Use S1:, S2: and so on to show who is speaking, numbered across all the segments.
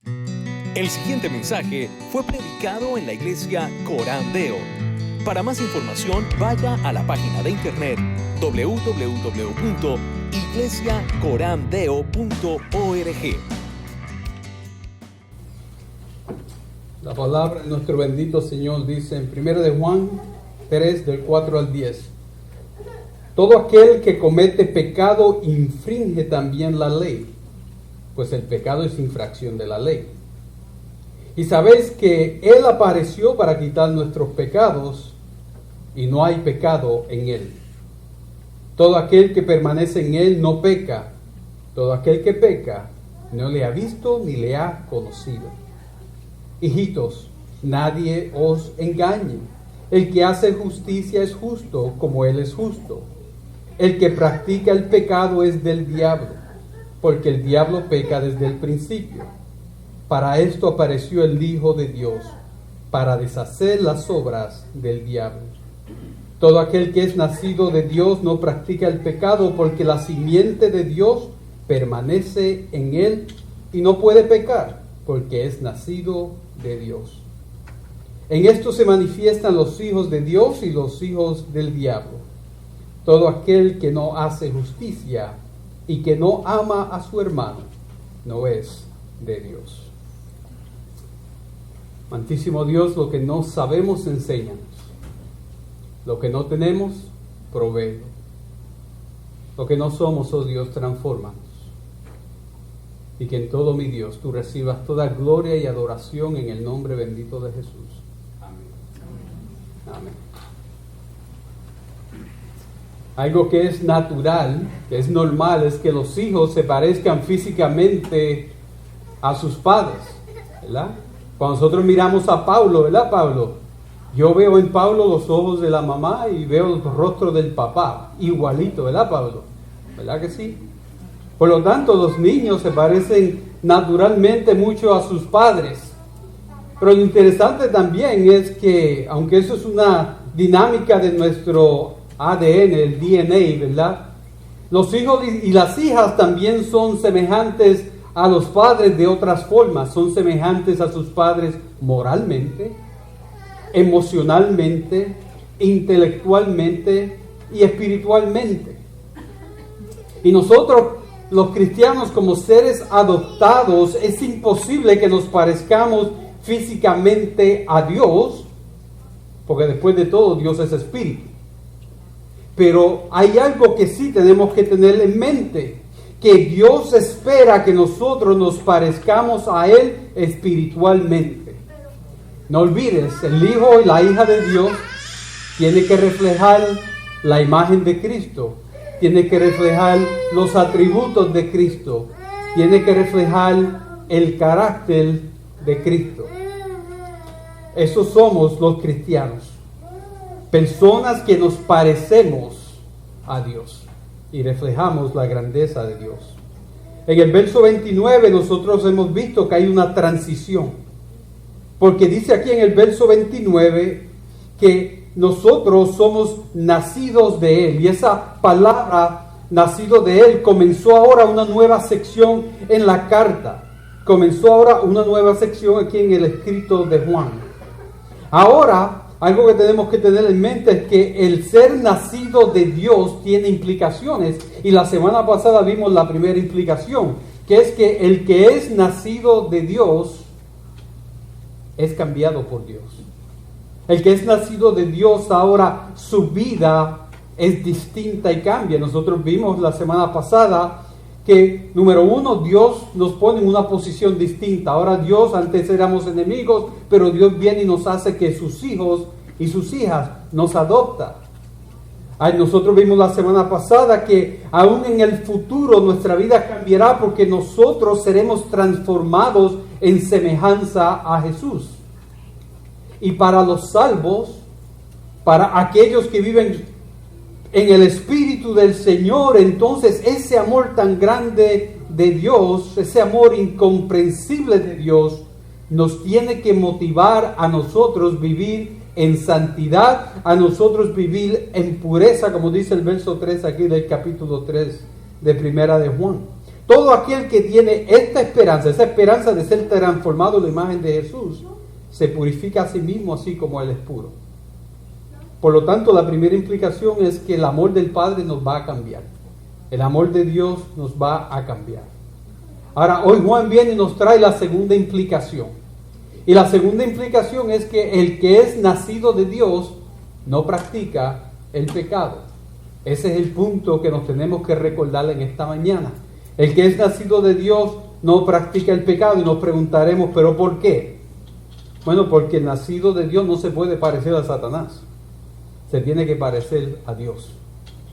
S1: El siguiente mensaje fue predicado en la iglesia Corán Deo. Para más información, vaya a la página de internet www.iglesiacorandeo.org.
S2: La palabra de nuestro bendito Señor dice en 1 de Juan 3, del 4 al 10. Todo aquel que comete pecado infringe también la ley, pues el pecado es infracción de la ley. Y sabéis que Él apareció para quitar nuestros pecados, y no hay pecado en Él. Todo aquel que permanece en Él no peca. Todo aquel que peca no le ha visto ni le ha conocido. Hijitos, nadie os engañe. El que hace justicia es justo, como Él es justo. El que practica el pecado es del diablo, porque el diablo peca desde el principio. Para esto apareció el Hijo de Dios, para deshacer las obras del diablo. Todo aquel que es nacido de Dios no practica el pecado, porque la simiente de Dios permanece en él y no puede pecar, porque es nacido de Dios. En esto se manifiestan los hijos de Dios y los hijos del diablo. Todo aquel que no hace justicia y que no ama a su hermano no es de Dios. Amantísimo Dios, lo que no sabemos, enséñanos. Lo que no tenemos, provéelo. Lo que no somos, oh Dios, transfórmanos. Y que en todo, mi Dios, tú recibas toda gloria y adoración en el nombre bendito de Jesús. Amén. Amén. Algo que es natural, que es normal, es que los hijos se parezcan físicamente a sus padres, ¿verdad? Cuando nosotros miramos a Pablo, ¿verdad, Pablo? Yo veo en Pablo los ojos de la mamá y veo el rostro del papá, igualito, ¿verdad, Pablo? ¿Verdad que sí? Por lo tanto, los niños se parecen naturalmente mucho a sus padres. Pero lo interesante también es que, aunque eso es una dinámica de nuestro ADN, el DNA, ¿verdad? Los hijos y las hijas también son semejantes a los padres de otras formas. Son semejantes a sus padres moralmente, emocionalmente, intelectualmente y espiritualmente. Y nosotros, los cristianos, como seres adoptados, es imposible que nos parezcamos físicamente a Dios, porque después de todo Dios es espíritu. Pero hay algo que sí tenemos que tener en mente, que Dios espera que nosotros nos parezcamos a Él espiritualmente. No olvides, el hijo y la hija de Dios tiene que reflejar la imagen de Cristo, tiene que reflejar los atributos de Cristo, tiene que reflejar el carácter de Cristo. Esos somos los cristianos, personas que nos parecemos a Dios y reflejamos la grandeza de Dios. En el verso 29 nosotros hemos visto que hay una transición, porque dice aquí en el verso 29 que nosotros somos nacidos de Él, y esa palabra nacido de Él comenzó ahora una nueva sección en la carta, comenzó ahora una nueva sección aquí en el escrito de Juan. Ahora, algo que tenemos que tener en mente es que el ser nacido de Dios tiene implicaciones, y la semana pasada vimos la primera implicación, que es que el que es nacido de Dios es cambiado por Dios. El que es nacido de Dios ahora su vida es distinta y cambia. Nosotros vimos la semana pasada que, número uno, Dios nos pone en una posición distinta. Ahora Dios, antes éramos enemigos, pero Dios viene y nos hace que sus hijos y sus hijas nos adopta. Nosotros vimos la semana pasada que aún en el futuro nuestra vida cambiará, porque nosotros seremos transformados en semejanza a Jesús. Y para los salvos, para aquellos que viven en el Espíritu del Señor, entonces ese amor tan grande de Dios, ese amor incomprensible de Dios, nos tiene que motivar a nosotros vivir en santidad, a nosotros vivir en pureza, como dice el verso 3 aquí del capítulo 3 de Primera de Juan. todo aquel que tiene esta esperanza, esa esperanza de ser transformado en la imagen de Jesús, se purifica a sí mismo así como Él es puro. Por lo tanto, la primera implicación es que el amor del Padre nos va a cambiar. El amor de Dios nos va a cambiar. Ahora, hoy Juan viene y nos trae la segunda implicación. Y la segunda implicación es que el que es nacido de Dios no practica el pecado. Ese es el punto que nos tenemos que recordar en esta mañana. El que es nacido de Dios no practica el pecado, y nos preguntaremos, ¿pero por qué? Bueno, porque el nacido de Dios no se puede parecer a Satanás. Se tiene que parecer a Dios.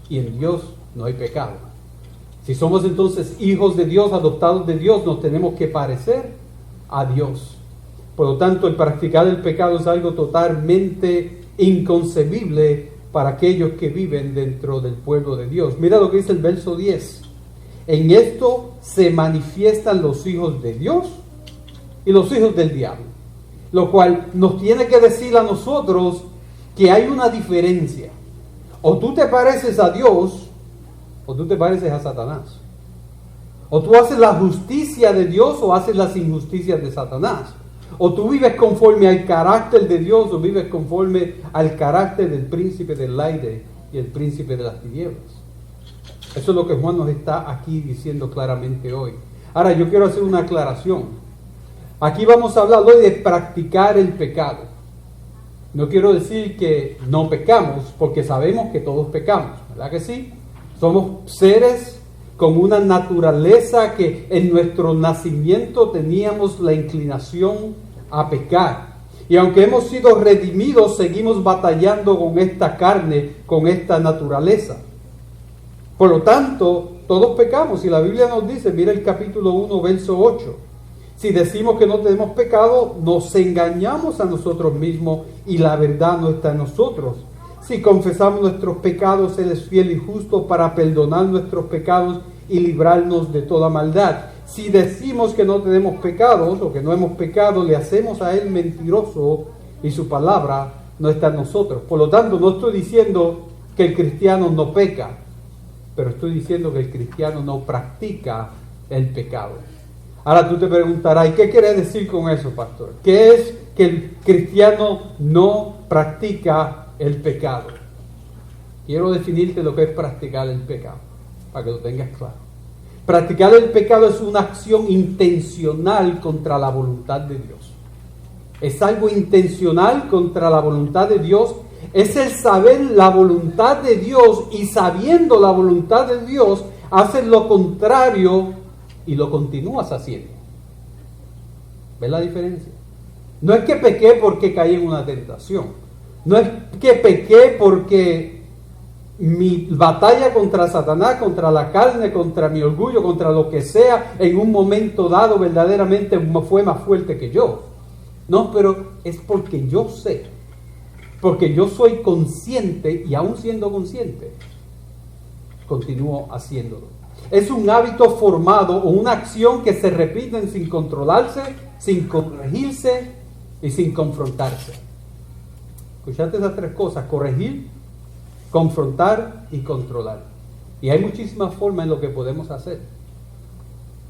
S2: Y en Dios no hay pecado. Si somos entonces hijos de Dios, adoptados de Dios, nos tenemos que parecer a Dios. Por lo tanto, el practicar el pecado es algo totalmente inconcebible para aquellos que viven dentro del pueblo de Dios. Mira lo que dice el verso 10. En esto se manifiestan los hijos de Dios y los hijos del diablo. Lo cual nos tiene que decir a nosotros que hay una diferencia. O tú te pareces a Dios, o tú te pareces a Satanás. O tú haces la justicia de Dios o haces las injusticias de Satanás. O tú vives conforme al carácter de Dios o vives conforme al carácter del príncipe del aire y el príncipe de las tinieblas. Eso es lo que Juan nos está aquí diciendo claramente hoy. Ahora yo quiero hacer una aclaración. Aquí vamos a hablar hoy de practicar el pecado. No quiero decir que no pecamos, porque sabemos que todos pecamos, ¿verdad que sí? Somos seres con una naturaleza que en nuestro nacimiento teníamos la inclinación a pecar. Y aunque hemos sido redimidos, seguimos batallando con esta carne, con esta naturaleza. Por lo tanto, todos pecamos. Y la Biblia nos dice, mira el capítulo 1, verso 8. Si decimos que no tenemos pecado, nos engañamos a nosotros mismos y la verdad no está en nosotros. Si confesamos nuestros pecados, Él es fiel y justo para perdonar nuestros pecados y librarnos de toda maldad. Si decimos que no tenemos pecados o que no hemos pecado, le hacemos a Él mentiroso y su palabra no está en nosotros. Por lo tanto, no estoy diciendo que el cristiano no peca, pero estoy diciendo que el cristiano no practica el pecado. Ahora tú te preguntarás, ¿y qué quiere decir con eso, pastor? ¿Qué es que el cristiano no practica el pecado? Quiero definirte lo que es practicar el pecado, para que lo tengas claro. Practicar el pecado es una acción intencional contra la voluntad de Dios. Es algo intencional contra la voluntad de Dios. Es el saber la voluntad de Dios y sabiendo la voluntad de Dios, haces lo contrario y lo continúas haciendo. ¿Ves la diferencia? No es que pequé porque caí en una tentación. No es que pequé porque mi batalla contra Satanás, contra la carne, contra mi orgullo, contra lo que sea, en un momento dado verdaderamente fue más fuerte que yo. No, pero es porque yo sé, porque yo soy consciente y aún siendo consciente, continúo haciéndolo. Es un hábito formado o una acción que se repiten sin controlarse, sin corregirse y sin confrontarse. ¿Escuchaste esas tres cosas? Corregir, confrontar y controlar. Y hay muchísimas formas en lo que podemos hacer.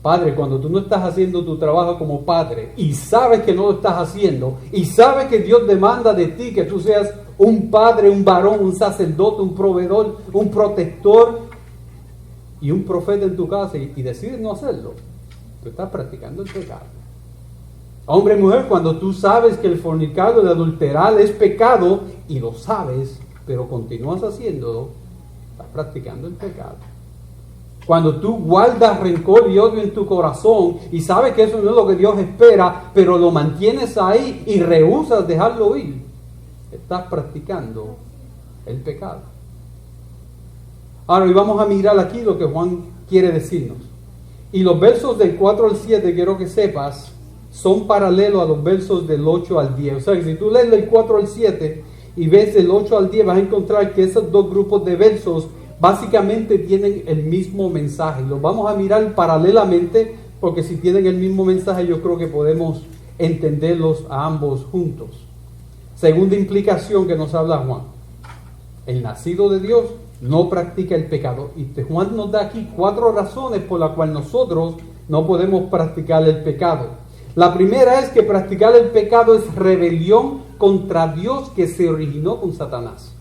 S2: Padre, cuando tú no estás haciendo tu trabajo como padre y sabes que no lo estás haciendo y sabes que Dios demanda de ti que tú seas un padre, un varón, un sacerdote, un proveedor, un protector y un profeta en tu casa y decides no hacerlo, tú estás practicando el pecado. Hombre y mujer, cuando tú sabes que el fornicar, el adulterar es pecado y lo sabes, pero continúas haciéndolo, estás practicando el pecado. Cuando tú guardas rencor y odio en tu corazón y sabes que eso no es lo que Dios espera, pero lo mantienes ahí y rehusas dejarlo ir, estás practicando el pecado. Ahora, hoy vamos a mirar aquí lo que Juan quiere decirnos. Y los versos del 4 al 7, quiero que sepas, son paralelos a los versos del 8 al 10. O sea, que si tú lees del 4 al 7 y ves del 8 al 10, vas a encontrar que esos dos grupos de versos básicamente tienen el mismo mensaje. Los vamos a mirar paralelamente porque si tienen el mismo mensaje yo creo que podemos entenderlos a ambos juntos. Segunda implicación que nos habla Juan. El nacido de Dios no practica el pecado. Y Juan nos da aquí 4 razones por las cuales nosotros no podemos practicar el pecado. La primera es que practicar el pecado es rebelión contra Dios que se originó con Satanás.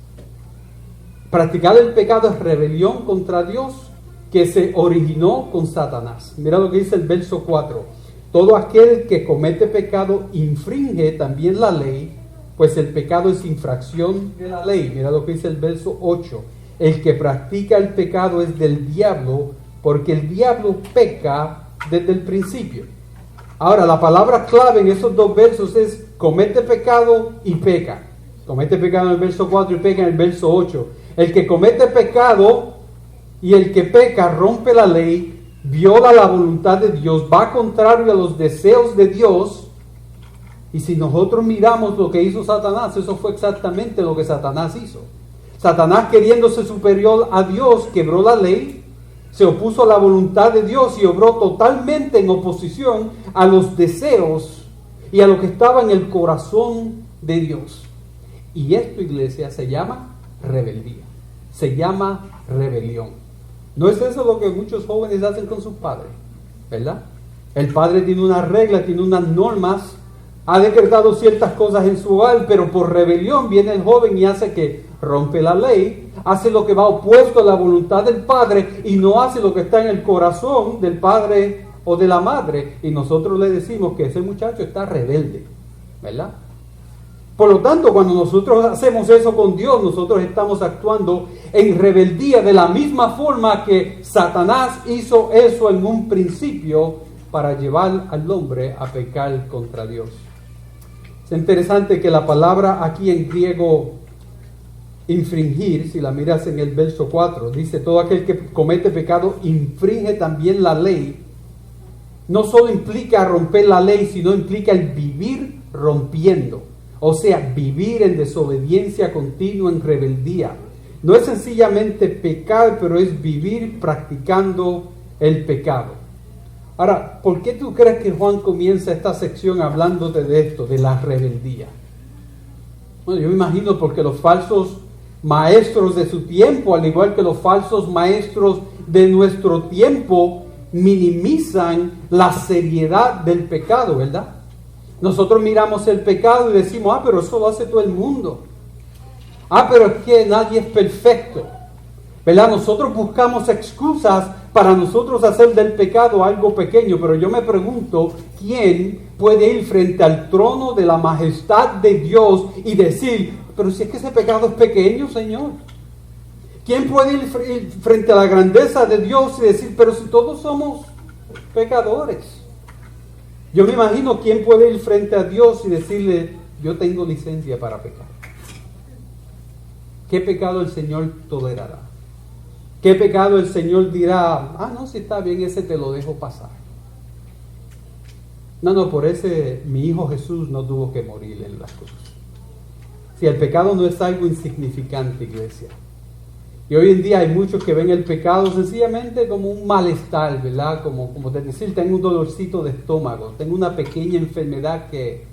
S2: Practicar el pecado es rebelión contra Dios que se originó con Satanás. Mira lo que dice el verso 4. Todo aquel que comete pecado infringe también la ley, pues el pecado es infracción de la ley. Mira lo que dice el verso 8. El que practica el pecado es del diablo, porque el diablo peca desde el principio. Ahora, la palabra clave en esos 2 versos es comete pecado y peca. Comete pecado en el verso 4 y peca en el verso 8. El que comete pecado y el que peca rompe la ley, viola la voluntad de Dios, va contrario a los deseos de Dios. Y si nosotros miramos lo que hizo Satanás, eso fue exactamente lo que Satanás hizo. Satanás, queriéndose superior a Dios, quebró la ley, se opuso a la voluntad de Dios y obró totalmente en oposición a los deseos y a lo que estaba en el corazón de Dios. Y esto, iglesia, se llama rebeldía, se llama rebelión. ¿No es eso lo que muchos jóvenes hacen con sus padres? ¿Verdad? El padre tiene una regla, tiene unas normas, ha decretado ciertas cosas en su hogar, pero por rebelión viene el joven y hace que rompe la ley, hace lo que va opuesto a la voluntad del padre y no hace lo que está en el corazón del padre o de la madre. Y nosotros le decimos que ese muchacho está rebelde, ¿verdad? Por lo tanto, cuando nosotros hacemos eso con Dios, nosotros estamos actuando en rebeldía de la misma forma que Satanás hizo eso en un principio para llevar al hombre a pecar contra Dios. Es interesante que la palabra aquí en griego infringir, si la miras en el verso 4, dice todo aquel que comete pecado infringe también la ley. No solo implica romper la ley, sino implica el vivir rompiendo. O sea, vivir en desobediencia continua, en rebeldía. No es sencillamente pecar, pero es vivir practicando el pecado. Ahora, ¿por qué tú crees que Juan comienza esta sección hablándote de esto, de la rebeldía? Bueno, yo me imagino porque los falsos maestros de su tiempo, al igual que los falsos maestros de nuestro tiempo, minimizan la seriedad del pecado, ¿verdad? Nosotros miramos el pecado y decimos, pero eso lo hace todo el mundo. Pero es que nadie es perfecto, ¿verdad? Nosotros buscamos excusas para nosotros hacer del pecado algo pequeño, pero yo me pregunto, ¿quién puede ir frente al trono de la majestad de Dios y decir, pero si es que ese pecado es pequeño, Señor? ¿Quién puede ir frente a la grandeza de Dios y decir, pero si todos somos pecadores? Yo me imagino quién puede ir frente a Dios y decirle, yo tengo licencia para pecar. ¿Qué pecado el Señor tolerará? ¿Qué pecado el Señor dirá, no, si está bien, ese te lo dejo pasar? No, por ese mi hijo Jesús no tuvo que morir en la cruz. Si el pecado no es algo insignificante, iglesia. Y hoy en día hay muchos que ven el pecado sencillamente como un malestar, ¿verdad? Como te decir, tengo un dolorcito de estómago, tengo una pequeña enfermedad que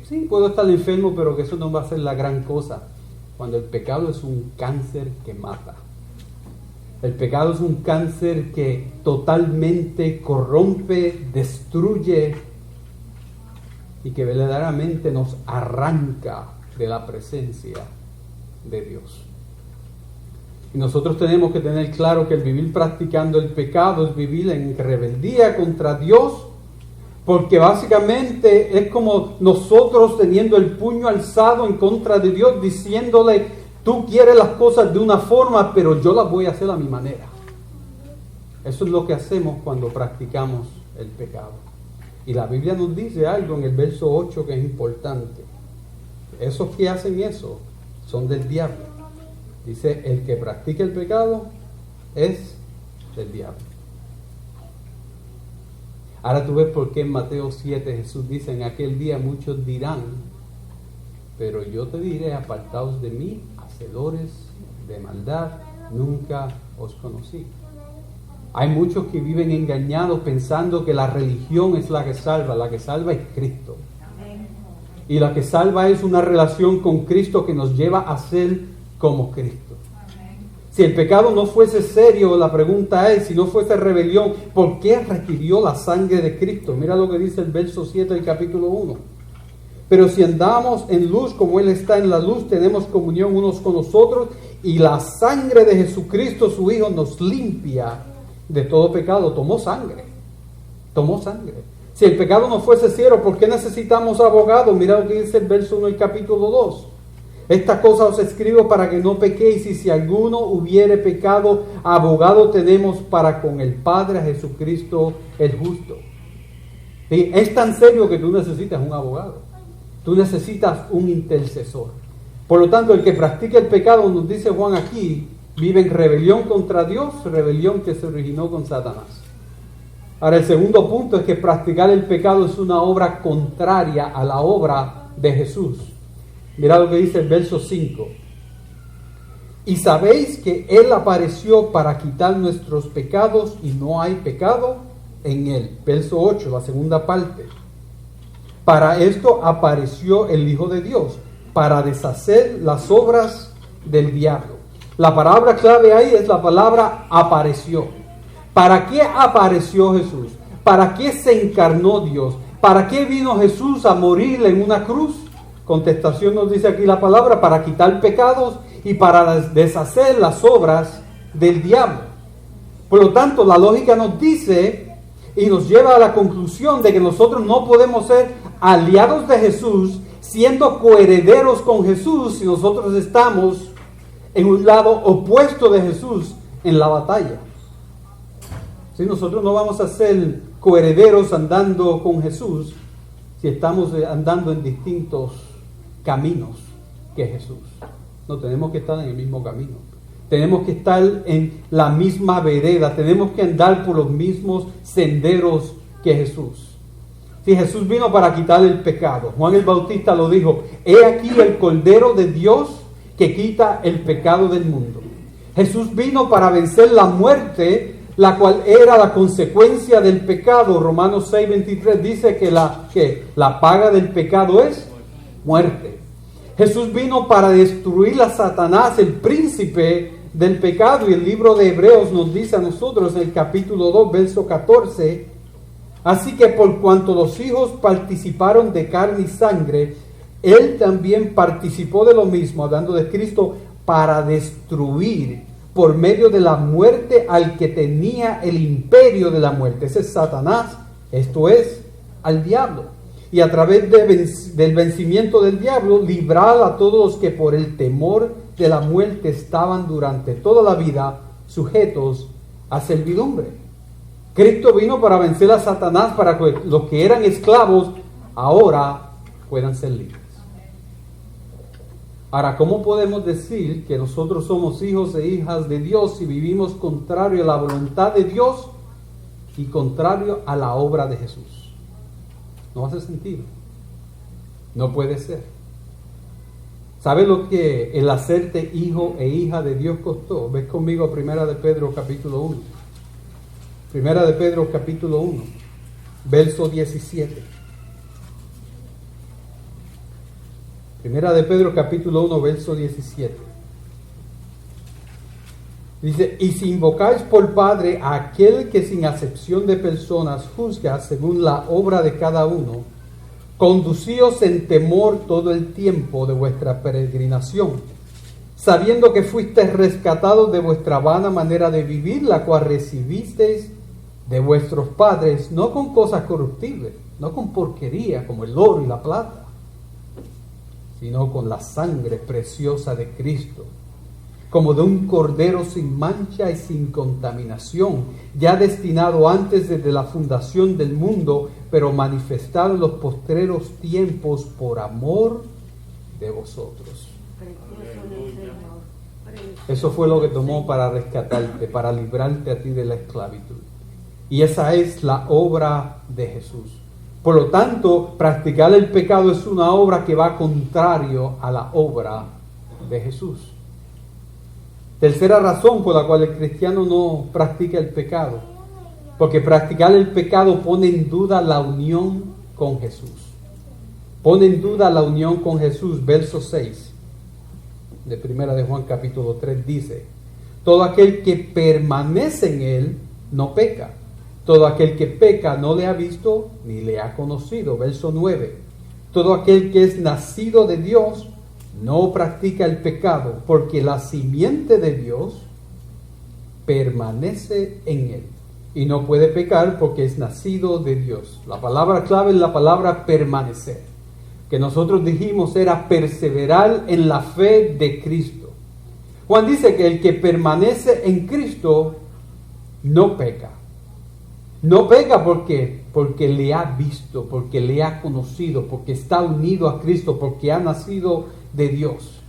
S2: sí, puedo estar enfermo, pero que eso no va a ser la gran cosa. Cuando el pecado es un cáncer que mata. El pecado es un cáncer que totalmente corrompe, destruye y que verdaderamente nos arranca de la presencia de Dios. Y nosotros tenemos que tener claro que el vivir practicando el pecado es vivir en rebeldía contra Dios, porque básicamente es como nosotros teniendo el puño alzado en contra de Dios, diciéndole, tú quieres las cosas de una forma, pero yo las voy a hacer a mi manera. Eso es lo que hacemos cuando practicamos el pecado. Y la Biblia nos dice algo en el verso 8 que es importante. Esos que hacen eso son del diablo. Dice, el que practica el pecado es del diablo. Ahora tú ves por qué en Mateo 7 Jesús dice, en aquel día muchos dirán, pero yo te diré, apartaos de mí, hacedores de maldad, nunca os conocí. Hay muchos que viven engañados pensando que la religión es la que salva es Cristo. Y la que salva es una relación con Cristo que nos lleva a ser como Cristo. Si el pecado no fuese serio, la pregunta es, si no fuese rebelión, ¿por qué requirió la sangre de Cristo? Mira lo que dice el verso 7 del capítulo 1. Pero si andamos en luz como Él está en la luz, tenemos comunión unos con los otros, y la sangre de Jesucristo, su Hijo, nos limpia de todo pecado. Tomó sangre. Si el pecado no fuese serio, ¿por qué necesitamos abogado? Mira lo que dice el verso 1 del capítulo 2. Esta cosa os escribo para que no pequéis, y si alguno hubiere pecado, abogado tenemos para con el Padre, a Jesucristo el justo. ¿Sí? Es tan serio que tú necesitas un abogado. Tú necesitas un intercesor. Por lo tanto, el que practica el pecado, nos dice Juan aquí, vive en rebelión contra Dios, rebelión que se originó con Satanás. Ahora, el segundo punto es que practicar el pecado es una obra contraria a la obra de Jesús. Mira lo que dice el verso 5. Y sabéis que Él apareció para quitar nuestros pecados y no hay pecado en Él. Verso 8, la segunda parte. Para esto apareció el Hijo de Dios, para deshacer las obras del diablo. La palabra clave ahí es la palabra apareció. ¿Para qué apareció Jesús? ¿Para qué se encarnó Dios? ¿Para qué vino Jesús a morir en una cruz? Contestación nos dice aquí la palabra, para quitar pecados y para deshacer las obras del diablo. Por lo tanto, la lógica nos dice y nos lleva a la conclusión de que nosotros no podemos ser aliados de Jesús, siendo coherederos con Jesús, si nosotros estamos en un lado opuesto de Jesús en la batalla. Si nosotros no vamos a ser coherederos andando con Jesús, si estamos andando en distintos caminos que Jesús. No tenemos que estar en el mismo camino. Tenemos que estar en la misma vereda. Tenemos que andar por los mismos senderos que Jesús. Si Jesús vino para quitar el pecado, Juan el Bautista lo dijo, he aquí el Cordero de Dios que quita el pecado del mundo. Jesús vino para vencer la muerte, la cual era la consecuencia del pecado. Romanos 6:23 dice que la paga del pecado es muerte. Jesús vino para destruir a Satanás, el príncipe del pecado, y el libro de Hebreos nos dice a nosotros en el capítulo 2, verso 14, así que por cuanto los hijos participaron de carne y sangre, Él también participó de lo mismo, hablando de Cristo, para destruir por medio de la muerte al que tenía el imperio de la muerte. Ese es Satanás, esto es, al diablo. Y a través del vencimiento del diablo, librar a todos los que por el temor de la muerte estaban durante toda la vida sujetos a servidumbre. Cristo vino para vencer a Satanás, para que los que eran esclavos ahora puedan ser libres. Ahora, ¿cómo podemos decir que nosotros somos hijos e hijas de Dios si vivimos contrario a la voluntad de Dios y contrario a la obra de Jesús? No hace sentido. No puede ser. ¿Sabes lo que el hacerte hijo e hija de Dios costó? Ves conmigo a Primera de Pedro capítulo 1. Primera de Pedro capítulo 1, verso 17. Primera de Pedro capítulo 1, verso 17. Dice, y si invocáis por Padre a aquel que sin acepción de personas juzga según la obra de cada uno, conducíos en temor todo el tiempo de vuestra peregrinación, sabiendo que fuisteis rescatados de vuestra vana manera de vivir, la cual recibisteis de vuestros padres, no con cosas corruptibles, no con porquería como el oro y la plata, sino con la sangre preciosa de Cristo, como de un cordero sin mancha y sin contaminación, ya destinado antes desde la fundación del mundo, pero manifestado en los postreros tiempos por amor de vosotros. Eso fue lo que tomó para rescatarte, para librarte a ti de la esclavitud. Y esa es la obra de Jesús. Por lo tanto, practicar el pecado es una obra que va contrario a la obra de Jesús. Tercera razón por la cual el cristiano no practica el pecado. Porque practicar el pecado pone en duda la unión con Jesús. Pone en duda la unión con Jesús. Verso 6 de Primera de Juan capítulo 3 dice, Todo aquel que permanece en Él no peca. Todo aquel que peca no le ha visto ni le ha conocido. Verso 9. Todo aquel que es nacido de Dios no practica el pecado, porque la simiente de Dios permanece en él. Y no puede pecar porque es nacido de Dios. La palabra clave es la palabra permanecer, que nosotros dijimos era perseverar en la fe de Cristo. Juan dice que el que permanece en Cristo no peca. No peca porque le ha visto, porque le ha conocido, porque está unido a Cristo, porque ha nacido de Dios.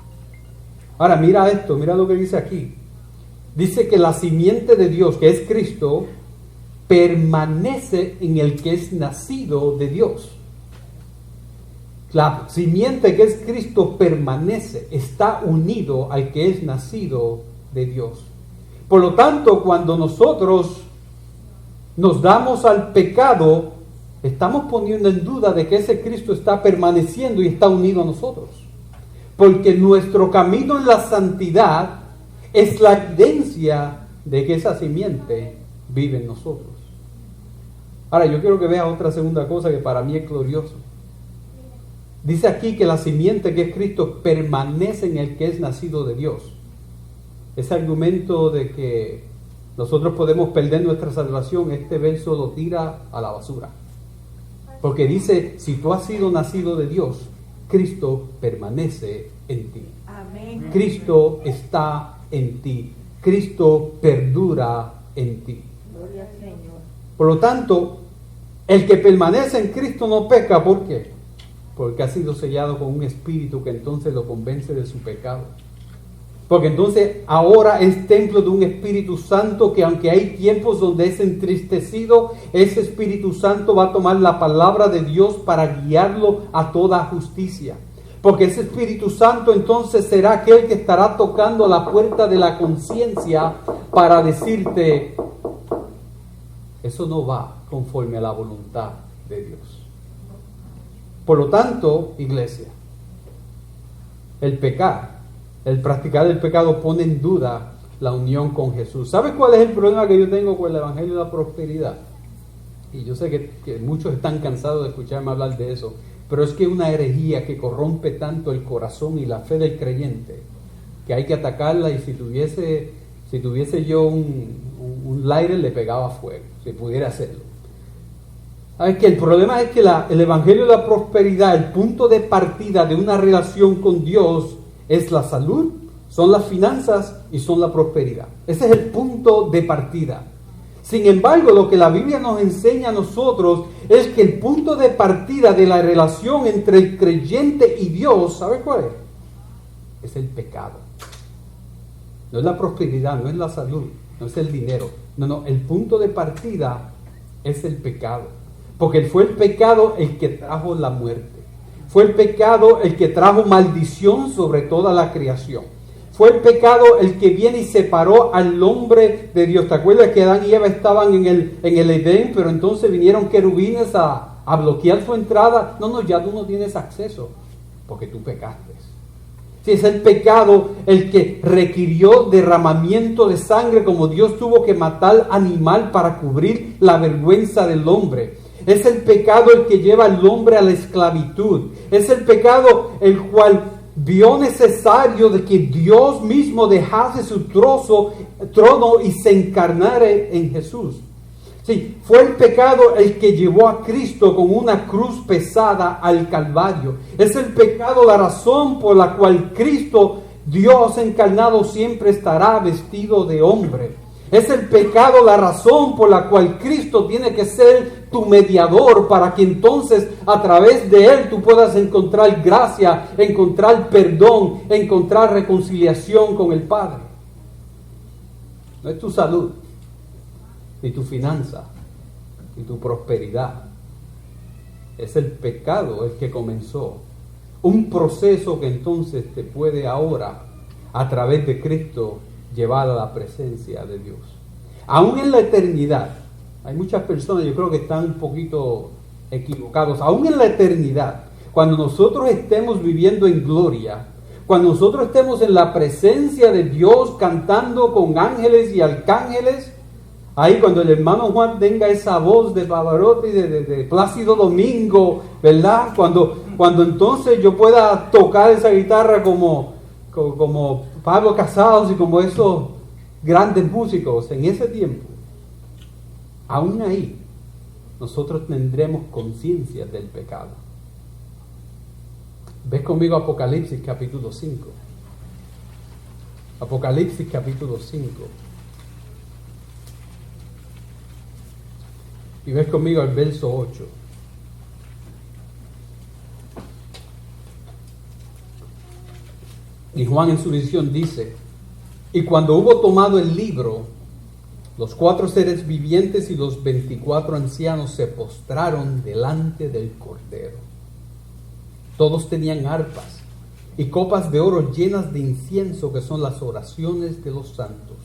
S2: Ahora mira esto, mira lo que dice aquí. Dice que la simiente de Dios, que es Cristo, permanece en el que es nacido de Dios. La simiente que es Cristo permanece, está unido al que es nacido de Dios. Por lo tanto, cuando nosotros nos damos al pecado, estamos poniendo en duda de que ese Cristo está permaneciendo y está unido a nosotros. Porque nuestro camino en la santidad es la evidencia de que esa simiente vive en nosotros. Ahora, yo quiero que veas otra segunda cosa que para mí es glorioso. Dice aquí que la simiente que es Cristo permanece en el que es nacido de Dios. Ese argumento de que nosotros podemos perder nuestra salvación, este verso lo tira a la basura. Porque dice, si tú has sido nacido de Dios, Cristo permanece en ti.
S3: Amén.
S2: Cristo está en ti. Cristo perdura en ti.
S3: Gloria al Señor.
S2: Por lo tanto, el que permanece en Cristo no peca. ¿Por qué? Porque ha sido sellado con un espíritu que entonces lo convence de su pecado. Porque entonces ahora es templo de un Espíritu Santo que, aunque hay tiempos donde es entristecido, ese Espíritu Santo va a tomar la palabra de Dios para guiarlo a toda justicia. Porque ese Espíritu Santo entonces será aquel que estará tocando la puerta de la conciencia para decirte, eso no va conforme a la voluntad de Dios. Por lo tanto, iglesia, el practicar el pecado pone en duda la unión con Jesús. ¿Sabes cuál es el problema que yo tengo con el Evangelio de la Prosperidad? Y yo sé que muchos están cansados de escucharme hablar de eso, pero es que es una herejía que corrompe tanto el corazón y la fe del creyente, que hay que atacarla, y si tuviese yo un lighter le pegaba fuego, si pudiera hacerlo. ¿Sabes qué? El problema es que el Evangelio de la Prosperidad, el punto de partida de una relación con Dios, es la salud, son las finanzas y son la prosperidad. Ese es el punto de partida. Sin embargo, lo que la Biblia nos enseña a nosotros es que el punto de partida de la relación entre el creyente y Dios, ¿sabe cuál es? Es el pecado. No es la prosperidad, no es la salud, no es el dinero. No, el punto de partida es el pecado. Porque fue el pecado el que trajo la muerte. Fue el pecado el que trajo maldición sobre toda la creación. Fue el pecado el que viene y separó al hombre de Dios. ¿Te acuerdas que Adán y Eva estaban en el Edén, pero entonces vinieron querubines a bloquear su entrada? No, ya tú no tienes acceso, porque tú pecaste. Sí, es el pecado el que requirió derramamiento de sangre, como Dios tuvo que matar animal para cubrir la vergüenza del hombre. Es el pecado el que lleva al hombre a la esclavitud. Es el pecado el cual vio necesario de que Dios mismo dejase su trono y se encarnara en Jesús. Sí, fue el pecado el que llevó a Cristo con una cruz pesada al Calvario. Es el pecado la razón por la cual Cristo, Dios encarnado, siempre estará vestido de hombre. Es el pecado la razón por la cual Cristo tiene que ser tu mediador, para que entonces a través de Él tú puedas encontrar gracia, encontrar perdón, encontrar reconciliación con el Padre. No es tu salud, ni tu finanza, ni tu prosperidad. Es el pecado el que comenzó un proceso que entonces te puede ahora, a través de Cristo, llevar a la presencia de Dios. Aún en la eternidad, hay muchas personas, yo creo que están un poquito equivocados, aún en la eternidad, cuando nosotros estemos viviendo en gloria, Cuando nosotros estemos en la presencia de Dios cantando con ángeles y arcángeles, ahí cuando el hermano Juan tenga esa voz de Pavarotti, de Plácido Domingo, ¿verdad? Cuando entonces yo pueda tocar esa guitarra como Pablo Casados y como esos grandes músicos en ese tiempo, aún ahí nosotros tendremos conciencia del pecado. Ves conmigo Apocalipsis capítulo 5. Apocalipsis capítulo 5. Y ves conmigo el verso 8. Y Juan en su visión dice: y cuando hubo tomado el libro, los 4 seres vivientes y los 24 ancianos se postraron delante del Cordero. Todos tenían arpas y copas de oro llenas de incienso, que son las oraciones de los santos,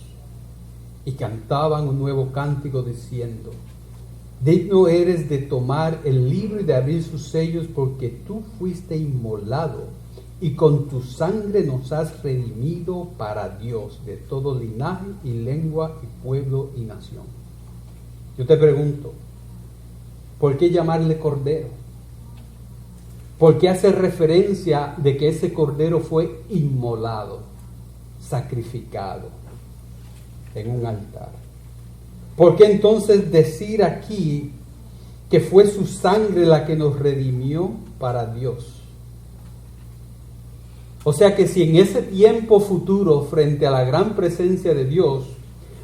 S2: y cantaban un nuevo cántico diciendo: digno eres de tomar el libro y de abrir sus sellos, porque tú fuiste inmolado y con tu sangre nos has redimido para Dios de todo linaje y lengua y pueblo y nación. Yo te pregunto, ¿por qué llamarle Cordero? ¿Por qué hacer referencia de que ese Cordero fue inmolado, sacrificado en un altar? ¿Por qué entonces decir aquí que fue su sangre la que nos redimió para Dios? O sea que si en ese tiempo futuro, frente a la gran presencia de Dios,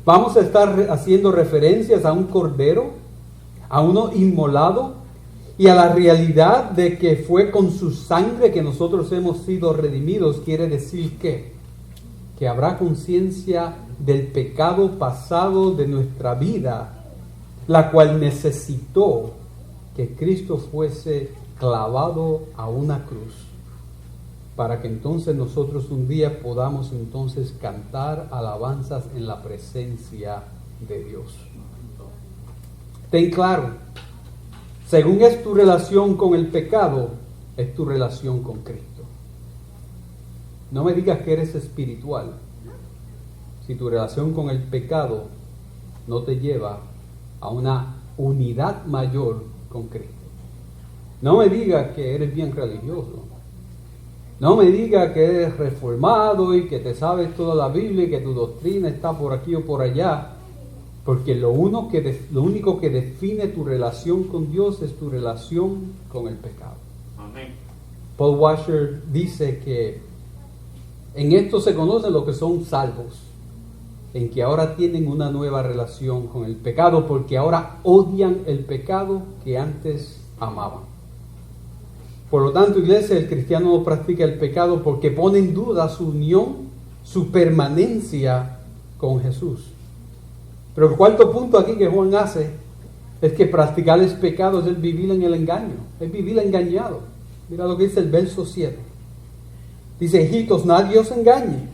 S2: vamos a estar haciendo referencias a un Cordero, a uno inmolado, y a la realidad de que fue con su sangre que nosotros hemos sido redimidos, quiere decir que habrá conciencia del pecado pasado de nuestra vida, la cual necesitó que Cristo fuese clavado a una cruz, para que entonces nosotros un día podamos entonces cantar alabanzas en la presencia de Dios. Ten claro, según es tu relación con el pecado, es tu relación con Cristo. No me digas que eres espiritual si tu relación con el pecado no te lleva a una unidad mayor con Cristo. No me digas que eres bien religioso. No me digas que eres reformado y que te sabes toda la Biblia y que tu doctrina está por aquí o por allá, porque lo único que define tu relación con Dios es tu relación con el pecado.
S4: Amén.
S2: Paul Washer dice que en esto se conoce lo que son salvos, en que ahora tienen una nueva relación con el pecado, porque ahora odian el pecado que antes amaban. Por lo tanto, iglesia, el cristiano no practica el pecado porque pone en duda su unión, su permanencia con Jesús. Pero el cuarto punto aquí que Juan hace es que practicar el pecado es el vivir en el engaño, es vivir engañado. Mira lo que dice el verso 7. Dice: hijitos, nadie os engañe.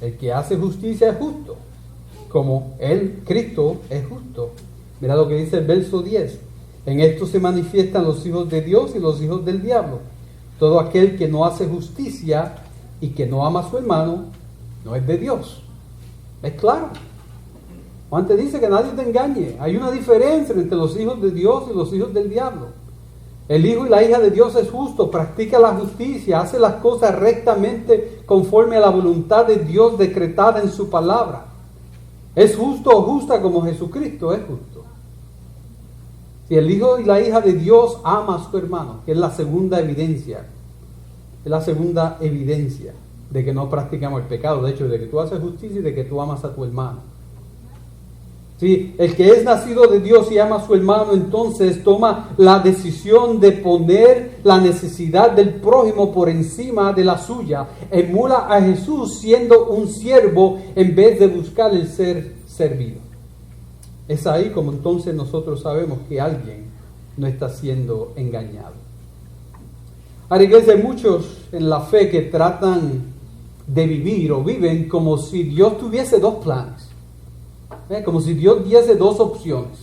S2: El que hace justicia es justo, como Él, Cristo, es justo. Mira lo que dice el verso 10. En esto se manifiestan los hijos de Dios y los hijos del diablo. Todo aquel que no hace justicia y que no ama a su hermano, no es de Dios. ¿Es claro? Juan te dice que nadie te engañe. Hay una diferencia entre los hijos de Dios y los hijos del diablo. El hijo y la hija de Dios es justo, practica la justicia, hace las cosas rectamente conforme a la voluntad de Dios decretada en su palabra. Es justo o justa como Jesucristo es justo. Si el hijo y la hija de Dios ama a su hermano, que es la segunda evidencia, de que no practicamos el pecado, de hecho, de que tú haces justicia y de que tú amas a tu hermano. Si el que es nacido de Dios y ama a su hermano, entonces toma la decisión de poner la necesidad del prójimo por encima de la suya. Emula a Jesús siendo un siervo en vez de buscar el ser servido. Es ahí como entonces nosotros sabemos que alguien no está siendo engañado. Ahora, iglesia, hay muchos en la fe que tratan de vivir o viven como si Dios tuviese dos planes. Como si Dios diese dos opciones.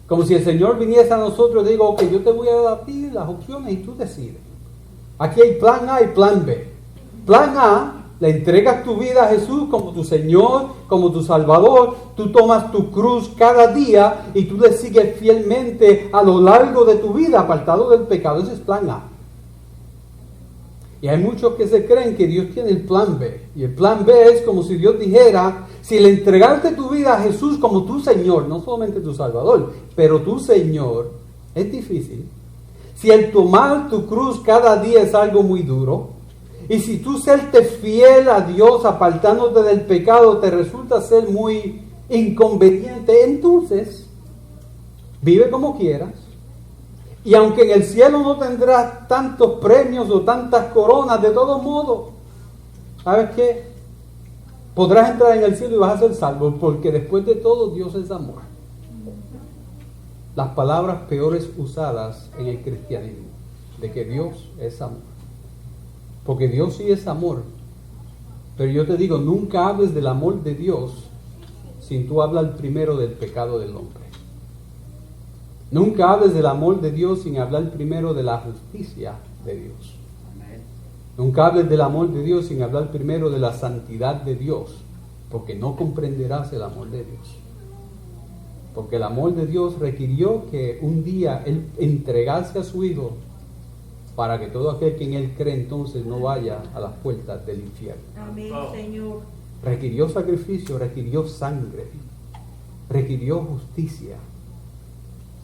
S2: Como si el Señor viniese a nosotros y diga: ok, yo te voy a dar a ti las opciones y tú decides. Aquí hay plan A y plan B. Plan A, le entregas tu vida a Jesús como tu Señor, como tu Salvador. Tú tomas tu cruz cada día y tú le sigues fielmente a lo largo de tu vida, apartado del pecado. Ese es plan A. Y hay muchos que se creen que Dios tiene el plan B. Y el plan B es como si Dios dijera, si le entregaste tu vida a Jesús como tu Señor, no solamente tu Salvador, pero tu Señor, es difícil. Si el tomar tu cruz cada día es algo muy duro, y si tú serte fiel a Dios apartándote del pecado te resulta ser muy inconveniente, entonces vive como quieras. Y aunque en el cielo no tendrás tantos premios o tantas coronas, de todos modos, ¿sabes qué? Podrás entrar en el cielo y vas a ser salvo, porque después de todo Dios es amor. Las palabras peores usadas en el cristianismo, de que Dios es amor. Porque Dios sí es amor. Pero yo te digo, nunca hables del amor de Dios sin tú hablar primero del pecado del hombre. Nunca hables del amor de Dios sin hablar primero de la justicia de Dios. Nunca hables del amor de Dios sin hablar primero de la santidad de Dios, porque no comprenderás el amor de Dios. Porque el amor de Dios requirió que un día Él entregase a su Hijo para que todo aquel que en Él cree entonces no vaya a las puertas del infierno.
S3: Amén, Señor.
S2: Requirió sacrificio, requirió sangre, requirió justicia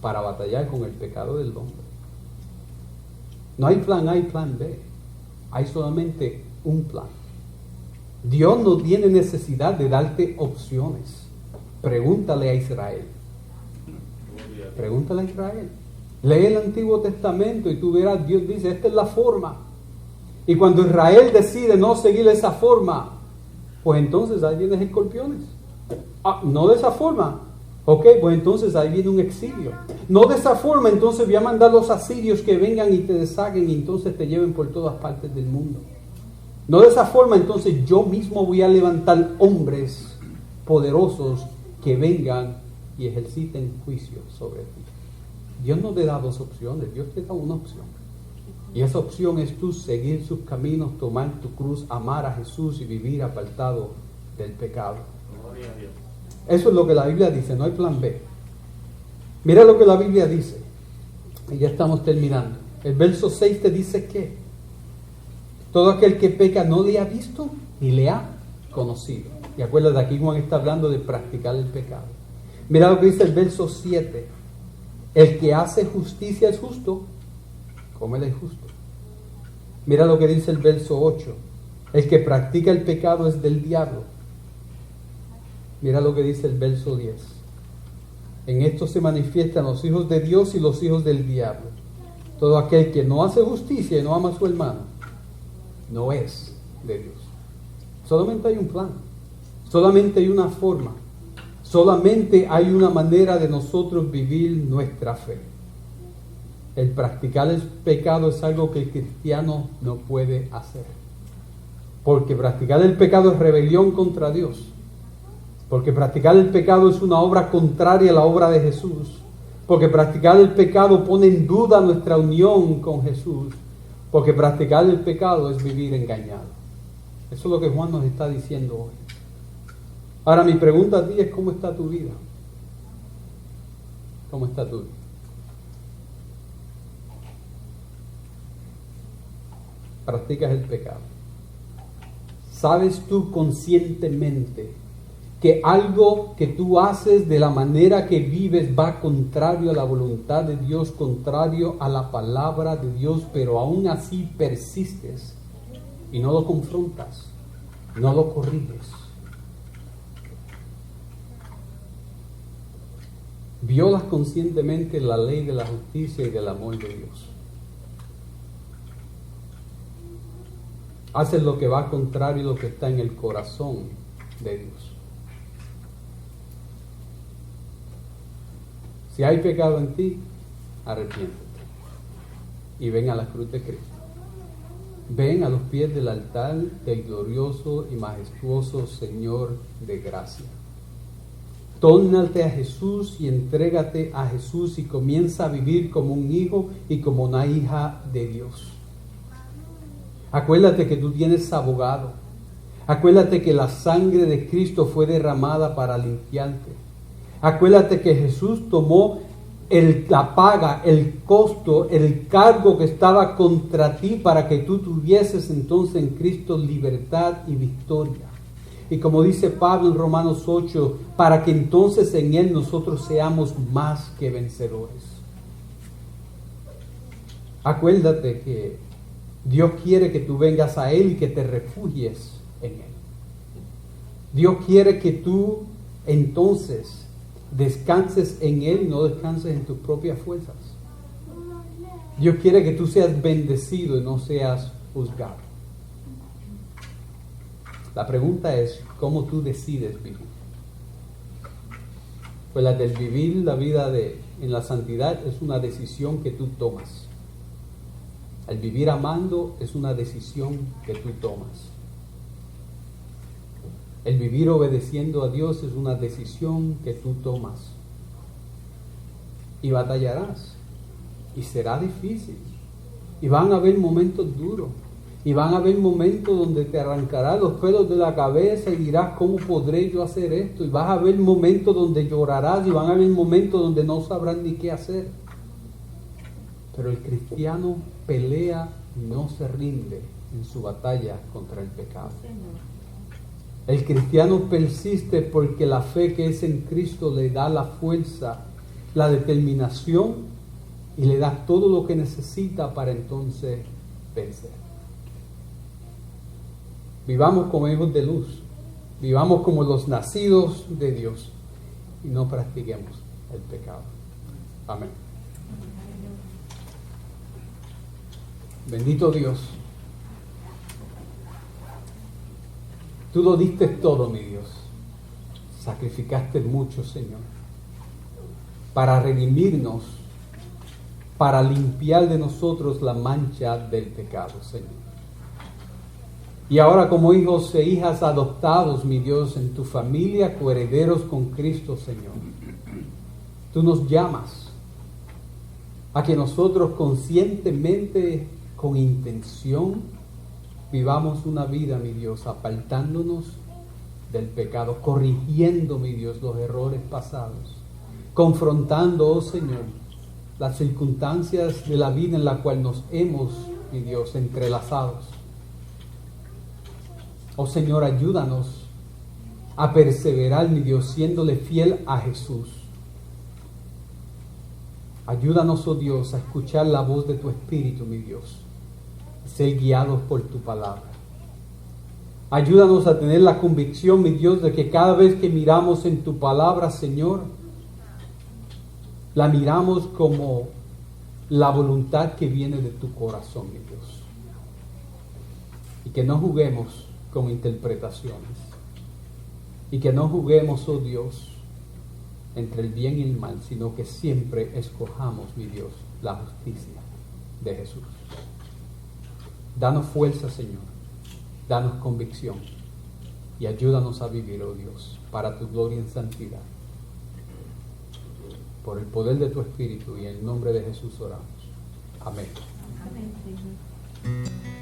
S2: para batallar con el pecado del hombre. No hay plan A y plan B, hay solamente un plan. Dios no tiene necesidad de darte opciones. Pregúntale a Israel. Pregúntale a Israel. Lee el Antiguo Testamento y tú verás, Dios dice, esta es la forma. Y cuando Israel decide no seguir esa forma, pues entonces ahí vienen escorpiones. No de esa forma. Ok, pues entonces ahí viene un exilio. No de esa forma, entonces voy a mandar los asirios que vengan y te deshaguen y entonces te lleven por todas partes del mundo. No de esa forma, entonces yo mismo voy a levantar hombres poderosos que vengan y ejerciten juicio sobre ti. Dios no te da dos opciones, Dios te da una opción. Y esa opción es tú seguir sus caminos, tomar tu cruz, amar a Jesús y vivir apartado del pecado. Eso es lo que la Biblia dice, no hay plan B. Mira lo que la Biblia dice. Y ya estamos terminando. El verso 6 te dice que todo aquel que peca no le ha visto ni le ha conocido. Y acuérdate, aquí Juan está hablando de practicar el pecado. Mira lo que dice el verso 7. El que hace justicia es justo, como él es justo. Mira lo que dice el verso 8. El que practica el pecado es del diablo. Mira lo que dice el verso 10. En esto se manifiestan los hijos de Dios y los hijos del diablo. Todo aquel que no hace justicia y no ama a su hermano, no es de Dios. Solamente hay un plan. Solamente hay una forma. Solamente hay una manera de nosotros vivir nuestra fe. El practicar el pecado es algo que el cristiano no puede hacer. Porque practicar el pecado es rebelión contra Dios. Porque practicar el pecado es una obra contraria a la obra de Jesús. Porque practicar el pecado pone en duda nuestra unión con Jesús. Porque practicar el pecado es vivir engañado. Eso es lo que Juan nos está diciendo hoy. Ahora mi pregunta a ti es, ¿cómo está tu vida? ¿Cómo está tu vida? Practicas el pecado. ¿Sabes tú conscientemente que algo que tú haces de la manera que vives va contrario a la voluntad de Dios, contrario a la palabra de Dios, pero aún así persistes y no lo confrontas, no lo corriges? Violas conscientemente la ley de la justicia y del amor de Dios. Haces lo que va contrario a lo que está en el corazón de Dios. Si hay pecado en ti, arrepiéntete y ven a la cruz de Cristo. Ven a los pies del altar del glorioso y majestuoso Señor de gracia. Tórnate a Jesús y entrégate a Jesús y comienza a vivir como un hijo y como una hija de Dios. Acuérdate que tú tienes abogado. Acuérdate que la sangre de Cristo fue derramada para limpiarte. Acuérdate que Jesús tomó la paga, el costo, el cargo que estaba contra ti para que tú tuvieses entonces en Cristo libertad y victoria. Y como dice Pablo en Romanos 8, para que entonces en Él nosotros seamos más que vencedores. Acuérdate que Dios quiere que tú vengas a Él y que te refugies en Él. Dios quiere que tú entonces descanses en Él y no descanses en tus propias fuerzas. Dios quiere que tú seas bendecido y no seas juzgado. La pregunta es, ¿cómo tú decides vivir? Pues la del vivir la vida en la santidad es una decisión que tú tomas. El vivir amando es una decisión que tú tomas. El vivir obedeciendo a Dios es una decisión que tú tomas. Y batallarás. Y será difícil. Y van a haber momentos duros. Y van a haber momentos donde te arrancarás los pelos de la cabeza y dirás, ¿cómo podré yo hacer esto? Y vas a haber momentos donde llorarás y van a haber momentos donde no sabrás ni qué hacer. Pero el cristiano pelea y no se rinde en su batalla contra el pecado. El cristiano persiste porque la fe que es en Cristo le da la fuerza, la determinación y le da todo lo que necesita para entonces vencer. Vivamos como hijos de luz, vivamos como los nacidos de Dios y no practiquemos el pecado. Amén. Bendito Dios. Tú lo diste todo, mi Dios. Sacrificaste mucho, Señor, para redimirnos, para limpiar de nosotros la mancha del pecado, Señor. Y ahora como hijos e hijas adoptados, mi Dios, en tu familia, coherederos con Cristo, Señor, tú nos llamas a que nosotros conscientemente, con intención, vivamos una vida, mi Dios, apartándonos del pecado, corrigiendo, mi Dios, los errores pasados, confrontando, oh Señor, las circunstancias de la vida en la cual nos hemos, mi Dios, entrelazados. Oh Señor, ayúdanos a perseverar, mi Dios, siéndole fiel a Jesús. Ayúdanos, oh Dios, a escuchar la voz de tu Espíritu, mi Dios, ser guiados por tu palabra. Ayúdanos a tener la convicción, mi Dios, de que cada vez que miramos en tu palabra, Señor, la miramos como la voluntad que viene de tu corazón, mi Dios. Y que no juguemos con interpretaciones. Y que no juguemos, oh Dios, entre el bien y el mal, sino que siempre escojamos, mi Dios, la justicia de Jesús. Danos fuerza, Señor. Danos convicción. Y ayúdanos a vivir, oh Dios, para tu gloria en santidad. Por el poder de tu Espíritu y en el nombre de Jesús oramos. Amén.
S3: Amén, Señor.